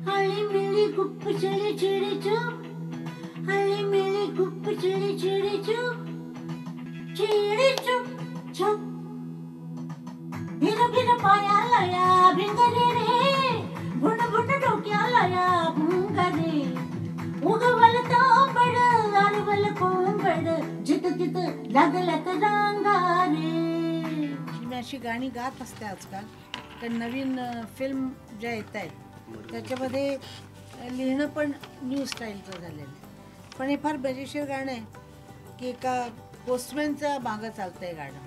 हळी मिळी गुप्प चिडी चिडी चुप, हळी मिळी गुप्प चिडी चिडी चुप, चिडी चुप चुप. भिर भिर पायाला या भिंगरे रे, भुण भुण डोक्याला या भुंगरे. उगवल तांबड आडवल कोंबड, जित तित लागल्यात रांगारे. मी अशी गाणी गात असते आजकाल. तर नवीन फिल्म ज्या येत आहेत त्याच्यामध्ये लिहिणं पण न्यू स्टाईलचं झालेलं आहे. पण हे फार मजेशीर गाणं आहे की एका पोस्टमॅनचं मागं चालतं आहे गाणं.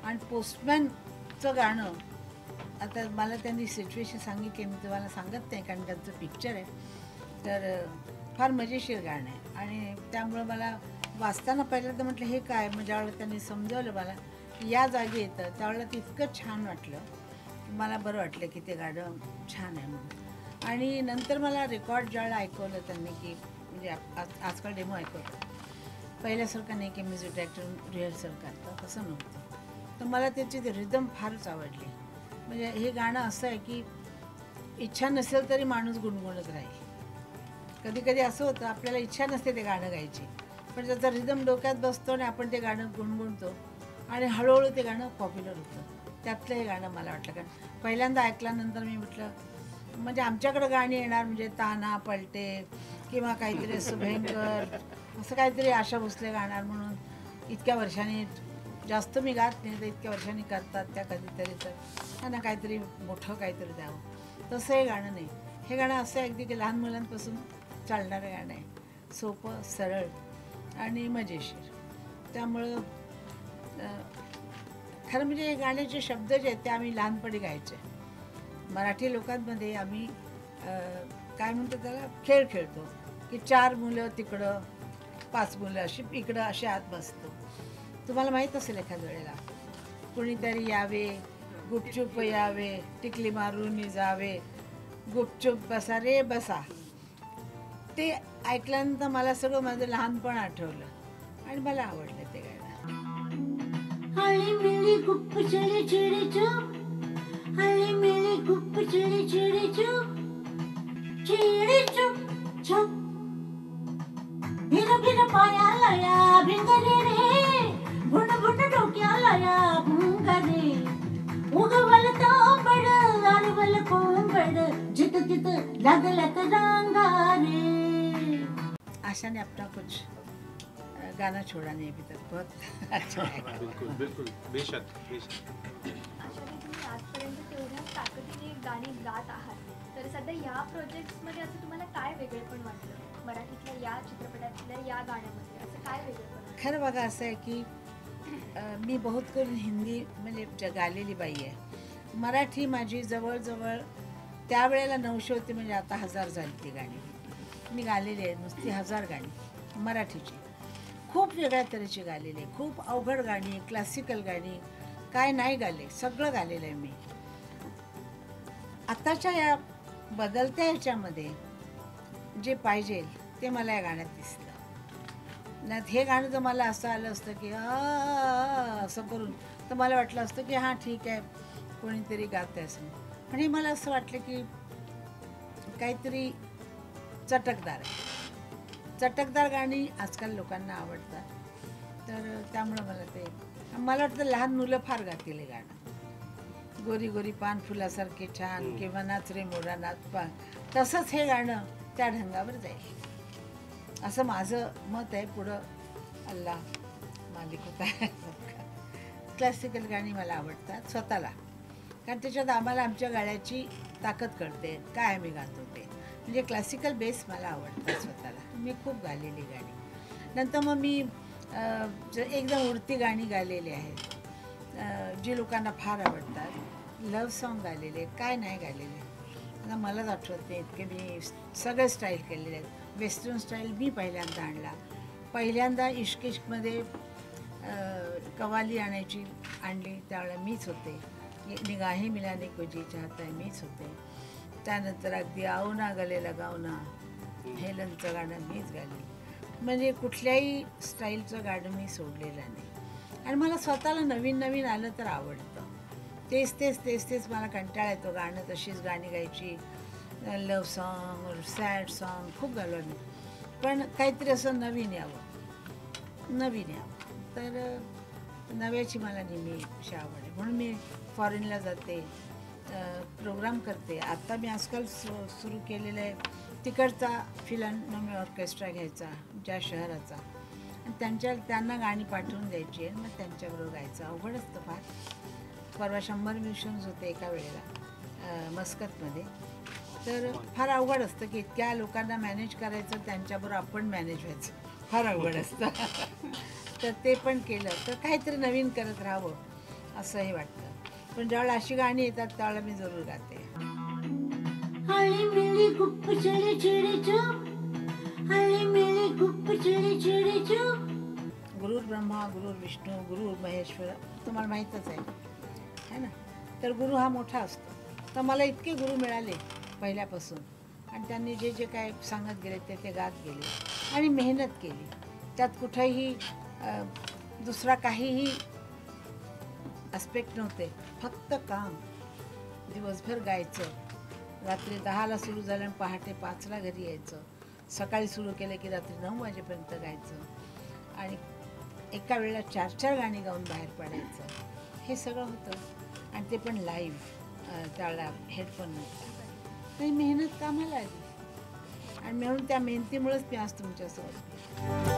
आणि पोस्टमॅनचं गाणं आता मला त्यांनी सिच्युएशन सांगितली, मी तुम्हाला सांगत नाही कारण त्यांचं पिक्चर आहे. तर फार मजेशीर गाणं आहे आणि त्यामुळं मला वाचताना पहिल्यांदा म्हटलं हे काय. मग ज्यावेळेला त्यांनी समजवलं मला की या जागी येतं त्यावेळेला ते इतकं छान वाटलं, मला बरं वाटलं की ते गाणं छान आहे म्हणून. आणि नंतर मला रेकॉर्ड ज्यावेळेला ऐकवलं त्यांनी की म्हणजे आजकाल डेमो ऐकवतं पहिल्यासारखं नाही की म्युझिक डायरेक्टर रिहर्सल करतं, तसं नव्हतं. तर मला त्याची रिदम फारच आवडली. म्हणजे हे गाणं असं आहे की इच्छा नसेल तरी माणूस गुणगुणत राहील. कधी कधी असं होतं आपल्याला इच्छा नसते ते गाणं गायची, पण त्याचा रिदम डोक्यात बसतो आणि आपण ते गाणं गुणगुणतो आणि हळूहळू ते गाणं पॉप्युलर होतं. त्यातलं हे गाणं मला वाटलं. कारण पहिल्यांदा ऐकल्यानंतर मी म्हटलं म्हणजे आमच्याकडं गाणी येणार म्हणजे ताना पलटे किंवा काहीतरी असं भयंकर असं काहीतरी आशा भोसले गाणार म्हणून इतक्या वर्षांनी, जास्त मी गात नाही तर इतक्या वर्षांनी करतात त्या कधीतरी, तर त्यांना काहीतरी मोठं काहीतरी द्यावं. तसं हे गाणं नाही. हे गाणं असं आहे अगदी की लहान मुलांपासून चालणारं गाणं आहे. सोपं, सरळ आणि मजेशीर. त्यामुळं खरं म्हणजे हे गाण्याचे शब्द जे आहेत ते आम्ही लहानपणी गायचे. मराठी लोकांमध्ये आम्ही काय म्हणतो त्याला खेळ खेळतो की 4 मुलं तिकडं 5 मुलं अशी इकडं अशी आत बसतो. तुम्हाला माहीत असेल एखाद्या वेळेला कुणीतरी यावे गुपचूप यावे, टिकली मारून जावे, गुपचूप बसा रे बसा. ते ऐकल्यानंतर मला सगळं माझं लहानपण आठवलं आणि मला आवडलं ते गाणं. हळी मिळी गुप्प चिडी चिडी चुप, हळी मिळी गुप्प चिडी चिडी चुप, चिडी चुप चुप. भिर भिर पायाला या भिंगरे रे, भुण भुण डोक्याला या भुंगरे. उगवल तांबड आडवल कोंबड, जित तित लागल्यात रांगारे. आशा ने अपना कुछ गाना छोड़ा नहीं अभी तक. बहुत अच्छा है. बिल्कुल बिल्कुल बेशक बेशक. आशाने तुम्ही आजपर्यंत तेवढ्या ताकदीने गाणी गात आहात, तर सध्या या प्रोजेक्ट्समध्ये असं तुम्हाला काय वेगळेपण वाटलं मराठीतल्या या चित्रपटातल्या या गाण्यामध्ये, असं काय वेगळेपण? खरं बघा असं आहे की मी बहुत करून हिंदी म्हणजे गालेली बाई आहे. मराठी माझी जवळजवळ त्यावेळेला 900 होती म्हणजे आता 1000 झाली ती गाणी मी गालेली आहे. नुसती 1000 गाणी मराठीची खूप वेगळ्या तऱ्हेची गालेली आहे. खूप अवघड गाणी, क्लासिकल गाणी, काय नाही गाले, सगळं गालेलं आहे मी. आताच्या या बदलत्या ह्याच्यामध्ये जे पाहिजे ते मला या गाण्यात दिसलं. नाही हे गाणं जर मला असं आलं असतं की असं करून तर मला वाटलं असतं की हां ठीक आहे कोणीतरी गातं आहे असं. पण हे मला असं वाटलं की काहीतरी चटकदार आहे. चटकदार गाणी आजकाल लोकांना आवडतात. तर त्यामुळं मला वाटतं लहान मुलं फार गातील हे गाणं. गोरी गोरी पान फुलासारखे छान किंवा नाच रे मोरा नाच पान, तसंच हे गाणं त्या ढंगावर जाईल असं माझं मत आहे. पुढं अल्लाह मालिक होता. क्लासिकल गाणी मला आवडतात स्वतःला, कारण त्याच्यात आम्हाला आमच्या गाण्याची ताकद कळते, काय आम्ही गातो ते. म्हणजे क्लासिकल बेस मला आवडतं स्वतःला. मी खूप गालेली गाणी. नंतर मग मी एकदम उडती गाणी गालेली आहेत जी लोकांना फार आवडतात. लव्ह सॉन्ग गालेले, काय नाही गालेले आता मलाच आठवत नाही इतके. मी सगळे स्टाईल केलेले आहेत. वेस्टर्न स्टाईल मी पहिल्यांदा आणला. पहिल्यांदा इश्क इश्कमध्ये कवाली आणली त्यावेळेला मीच होते. निगाहे मिलाने को जी चाहता है मीच होते. त्यानंतर अगदी आओ ना गले लगाओ ना हेलनचं गाणं मीच गायलं. म्हणजे कुठल्याही स्टाईलचं गाणं मी सोडलेलं नाही. आणि मला स्वतःला नवीन नवीन आलं तर आवडतं. तेच मला कंटाळा येतो गाणं तशीच गाणी गायची. लव सॉन्ग सॅड सॉन्ग खूप गालो मी, पण काहीतरी असं नवीन यावं. तर नव्याची मला नेहमी अशी आवड आहे, म्हणून मी फॉरेनला जाते, प्रोग्राम करते. आता मी आजकाल सुरू केलेलं आहे तिकडचा फिल्हार्मोनिक ऑर्केस्ट्रा घ्यायचा ज्या शहराचा, आणि त्यांना गाणी पाठवून द्यायची आणि मग त्यांच्याबरोबर गायचं. अवघड असतं फार. परवा 100 म्युझिशियन्स होते एका वेळेला मस्कतमध्ये. तर फार अवघड असतं की इतक्या लोकांना मॅनेज करायचं, त्यांच्याबरोबर आपण मॅनेज व्हायचं, फार अवघड असतं. तर ते पण केलं तर काहीतरी नवीन करत राहावं असंही वाटतं. पण ज्यावेळेला अशी गाणी येतात त्यावेळेला मी जरूर गाते. गुरुर् ब्रह्मा गुरुर् विष्णू गुरुर् महेश्वर, तुम्हाला माहीतच आहे है ना. तर गुरु हा मोठा असतो. तर मला इतके गुरु मिळाले पहिल्यापासून, आणि त्यांनी जे जे काय सांगत गेले ते गात गेले आणि मेहनत केली. त्यात कुठेही दुसरा काहीही ॲस्पेक्ट नव्हते, फक्त काम. दिवसभर गायचं, रात्री 10ला सुरू झालं आणि पहाटे 5ला घरी यायचं. सकाळी सुरू केलं की रात्री 9 वाजेपर्यंत गायचं, आणि एका वेळेला 4-4 गाणी गाऊन बाहेर पडायचं. हे सगळं होतं, आणि ते पण लाईव्ह. त्यावेळेला हेडफोन नव्हता. तर मेहनत कामाला आली, आणि म्हणून त्या मेहनतीमुळेच मी आज तुमच्यासोबत.